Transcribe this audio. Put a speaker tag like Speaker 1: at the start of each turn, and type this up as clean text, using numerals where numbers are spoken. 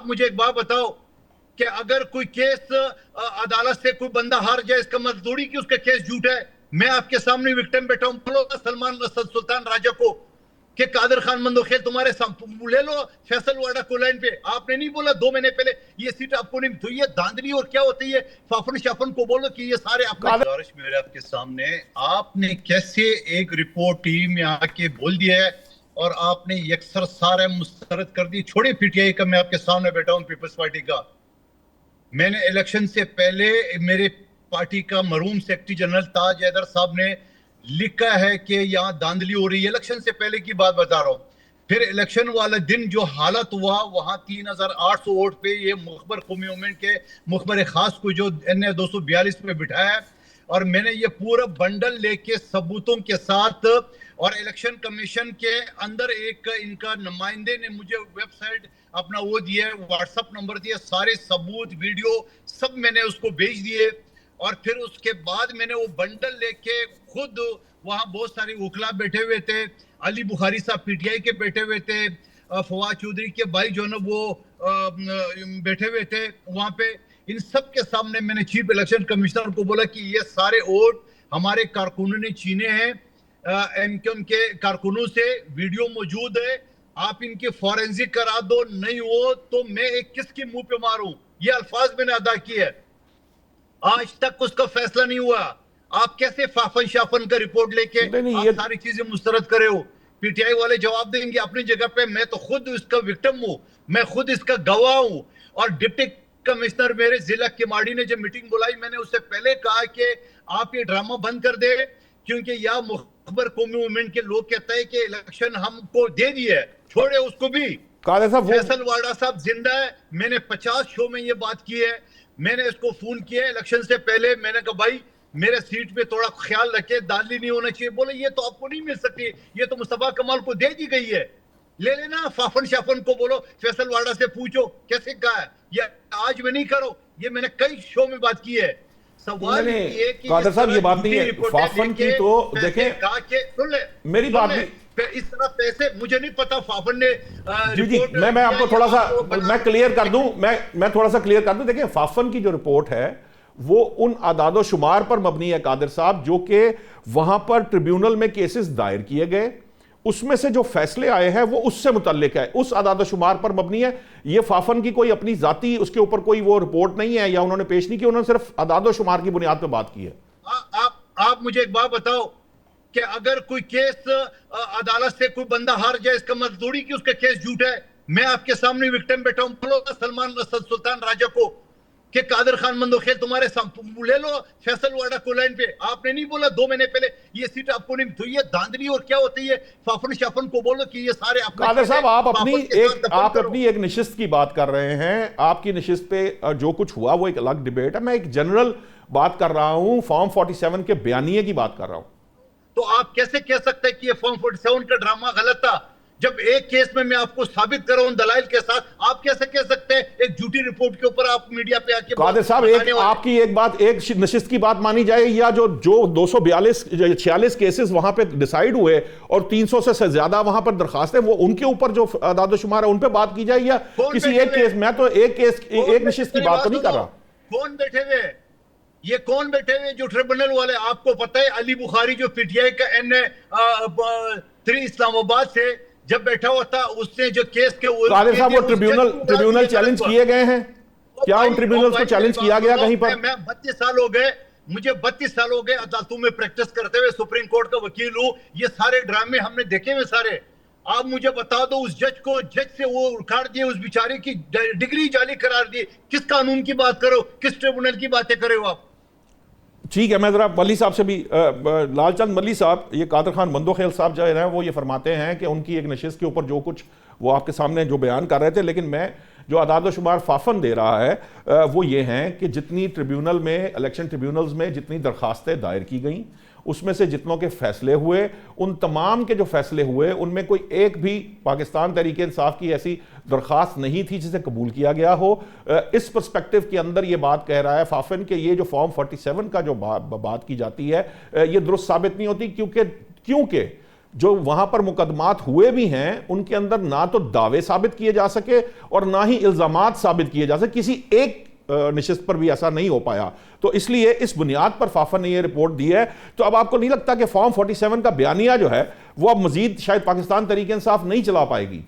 Speaker 1: आप मुझे एक बात बताओ कि अगर कोई केस अदालत से कोई बंदा हार जाए, इसका मजदूरी की उसका केस झूठा है। मैं आपके सामने विक्टिम बैठा हूं, बोलो सलमान सुल्तान राजा को कि कादर खान मंदोखेल तुम्हारे ले लो फैसल वाडा को लाइन पे। आपने नहीं बोला 2 महीने पहले ये सीट आपको नहीं, तो ये धांधली और क्या होती है? फाफन शाफन को बोलो कि ये सारे आपका गुजारिश मेरे आपके सामने, आपने कैसे एक रिपोर्ट टीम में आके बोल दिया है और आपने यकसर सारे मुस्तरद कर दी। छोड़े पीटीआई का, मैं आपके सामने बैठा हूं पीपल्स पार्टी का। मैंने इलेक्शन से पहले मेरे पार्टी का मरूम सेक्रेटरी जनरल ताज हैदर साहब ने लिखा है कि यहाँ धांधली हो रही है। इलेक्शन से पहले की बात बता रहा हूँ। फिर इलेक्शन वाले दिन जो हालत हुआ, वहां 3800 वोट पे ये मुखबर कौमी मूवमेंट के मुखबर खास को जो NA 242 पे बिठाया, और मैंने ये पूरा बंडल लेके सबूतों के साथ, और इलेक्शन कमीशन के अंदर एक इनका नुमाइंदे ने मुझे वेबसाइट अपना वो दिया, व्हाट्सएप नंबर दिया, सारे सबूत वीडियो सब मैंने उसको भेज दिए। और फिर उसके बाद मैंने वो बंडल लेके खुद, वहां बहुत सारे वकला बैठे हुए थे, अली बुखारी साहब पीटीआई के बैठे हुए थे, फवाद चौधरी के भाई जो ना वो बैठे हुए थे वहां पे। इन सब के सामने मैंने चीफ इलेक्शन कमिश्नर को बोला कि ये सारे वोट हमारे कारकुनों ने छीने हैं, एमक्यूएम के कारकुनों से, वीडियो मौजूद है, आप इनके फॉरेंसिक करा दो, नहीं हो तो मैं एक किसके मुंह पे मारूं। ये अल्फाज मैंने अदा किए। आज तक उसका फैसला नहीं हुआ। आप कैसे फाफन शाफन का रिपोर्ट लेके आप सारी चीजें मुस्तरद करे हो? पीटीआई वाले जवाब देंगे अपनी जगह पे। मैं तो खुद इसका विक्टिम हूं, मैं खुद इसका गवाह हूं। और डिप्टी कमिश्नर मेरे जिला केमाड़ी ने जब मीटिंग बुलाई, मैंने उससे पहले कहा कि आप ये ड्रामा बंद कर दे, क्योंकि यह मुखबर कौमी मूवमेंट के लोग कहते हैं कि इलेक्शन हमको दे दिए, छोड़े उसको भी। फैसल वाडा साहब जिंदा है, मैंने 50 शो में ये बात की है। मैंने इसको फोन किया इलेक्शन से पहले, मैंने कहा भाई मेरे सीट पे थोड़ा ख्याल रखे, दाली नहीं होना चाहिए। बोले ये तो आपको नहीं मिल सकती, ये तो मुस्तफा कमाल को दे दी गई है, ले लेना। फाफन शाफन को बोलो, फैसल वाडा से पूछो कैसे कहा है। ये आज में नहीं करो, ये मैंने कई शो में बात की है। सवाल ये कि
Speaker 2: कादर साहब ये बात नहीं है फाफन की, तो देखें
Speaker 1: कहा कि सुन ले
Speaker 2: मेरी बात नहीं,
Speaker 1: इस तरह पैसे मुझे नहीं पता फाफन ने
Speaker 2: जी मैं आपको थोड़ा सा मैं क्लियर कर दूं, मैं थोड़ा सा क्लियर कर दूं। देखिए फाफन की जो रिपोर्ट है वो उन आदादो शुमार पर मबनी है कादिर साहब, जो कि वहां पर ट्रिब्यूनल में केसेस दायर किए गए, उसमें से जो फैसले आए हैं वो उससे मुतल्लिक है, उस आदादो शुमार पर मबनी है। ये फाफन की कोई अपनी जाती उसके ऊपर कोई वो रिपोर्ट नहीं है या उन्होंने पेश नहीं की, उन्होंने सिर्फ आदादो शुमार की बुनियाद पर बात की है।
Speaker 1: आप मुझे एक बात बताओ कि अगर कोई केस अदालत से कोई बंदा हार जाए, इसका मजदूरी की उसका केस झूठा है। मैं आपके सामने विक्टिम बैठा हूं, बोलो सलमान सुल्तान राजा को कि कादर खान मंदोखेल तुम्हारे ले लो फैसल वाडा को लाइन पे। आपने नहीं बोला 2 महीने पहले ये सीट आपको नहीं, तो ये धांधली और क्या होती है? फाफन शाफन को बोलो कि ये सारे
Speaker 2: कादर साहब आप अपनी एक नशिस्त की बात कर रहे हैं, आपकी नशिस्त पे जो कुछ हुआ वो एक अलग डिबेट है। मैं एक जनरल बात कर रहा हूं, फॉर्म 47 के बयानिए की बात कर रहा हूं।
Speaker 1: तो आप कैसे कह सकते हैं कि ये फॉर्म 47 का ड्रामा गलत था, जब एक केस में मैं आपको साबित कर रहा हूं दलाइल के साथ? आप कैसे कह सकते हैं एक झूठी रिपोर्ट के ऊपर आप मीडिया पे आके?
Speaker 2: कादिर साहब एक आपकी एक बात, एक नशिस्त की बात मानी जाए, या जो 246 केसेस वहां पे डिसाइड हुए और 300 से ज्यादा वहां पर दरखास्तें, वो उनके ऊपर जो आदादोशुमार है उन पे बात की जाए, या किसी एक केस? मैं तो एक नशिस्त की बात तो नहीं कर रहा।
Speaker 1: कौन बैठे हुए? ये कौन बैठे हुए जो ट्रिब्यूनल वाले? आपको पता है अली बुखारी जो पीटीआई का NA 3 इस्लामाबाद से जब बैठा हुआ था, उसने जो केस के
Speaker 2: कादिर साहब वो ट्रिब्यूनल चैलेंज किए गए हैं क्या? उन ट्रिब्यूनल्स को चैलेंज किया गया कहीं पर?
Speaker 1: मैं 32 साल हो गए, मुझे 32 साल हो गए अदालतों में प्रैक्टिस करते हुए, सुप्रीम कोर्ट का वकील हूं। ये सारे ड्रामे हमने देखे हुए सारे। आप मुझे बता दो, उस जज से वो उखाड़ दिए, उस बेचारे की डिग्री जाली करार दी। किस कानून की बात करो, किस ट्रिब्यूनल की बातें करे हो आप?
Speaker 2: ठीक है, मैं जरा मल्ली साहब से भी, लालचंद मल्ली साहब, ये कादर खान मंदोखेल साहब जो है वो ये फरमाते हैं कि उनकी एक नशिस्त के ऊपर जो कुछ वो आपके सामने जो बयान कर रहे थे, लेकिन मैं जो आदाद शुमार फाफन दे रहा है वो ये हैं कि जितनी ट्रिब्यूनल में, इलेक्शन ट्रिब्यूनल्स में जितनी दरखास्तें दायर की गई, उसमें से जितनों के फैसले हुए, उन तमाम के जो फैसले हुए उनमें कोई एक भी पाकिस्तान तहरीक इंसाफ की ऐसी दरख्वास्त नहीं थी जिसे कबूल किया गया हो। इस पर्सपेक्टिव के अंदर ये बात कह रहा है फाफिन कि ये जो फॉर्म 47 का जो बात की जाती है ये दुरुस्त साबित नहीं होती, क्योंकि जो वहां पर मुकदमात हुए भी हैं उनके अंदर ना तो दावे साबित किए जा सके और ना ही इल्जामात साबित किए जा सके, किसी एक नशिस्त पर भी ऐसा नहीं हो पाया। तो इसलिए इस बुनियाद पर फाफा ने यह रिपोर्ट दी है। तो अब आपको नहीं लगता कि फॉर्म 47 का बयानिया जो है वो अब मजीद शायद पाकिस्तान तहरीक इंसाफ नहीं चला पाएगी?